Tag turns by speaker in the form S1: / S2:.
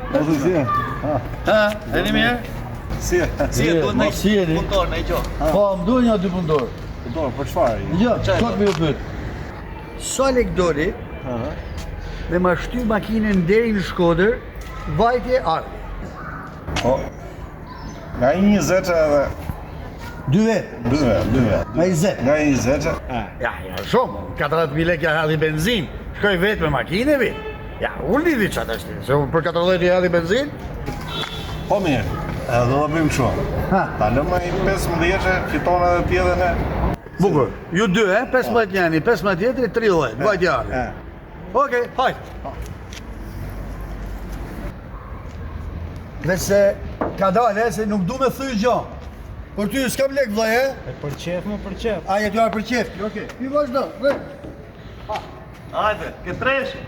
S1: Po të si?
S2: Ha, e një mirë?
S1: Si?
S2: Si e duhet
S3: mos si e di.
S2: punëtor në i gjo?
S3: Po, më duhet një dy punëtor.
S1: Punëtor, për çfarë?
S3: Jo, çfarë më u pyet? Sa lek doli me ma shty makinën deri në Shkodër, vajtje ardhi.
S1: Po. Nga 20 edhe
S3: 2 vetë.
S1: 2 vet.
S3: Nga 20.
S1: Nga 20.
S3: Ja, shumë, 40.000 lek ja hadhi benzin, shkoj vetë me makinë e vetë. Ja, unë lidhi qatë është, se për 40 ja hadhi benzin.
S1: Po mirë, edhe do të bëjmë kështu. Ta lëmë ai 15 fiton edhe tjetër ne.
S3: Bukur, ju dy, 15 jeni, 15 tjetëri, 30, vajtje ardhi. Okej, hajtë. Vese ka dalë, se nuk du me thyj gjo. Por ty s'kam lek vllai,
S4: E për qef, më për qef.
S3: A, jetu arë për qef. Okej. Ti vazhdo, vë.
S2: Hajde, ke treshi.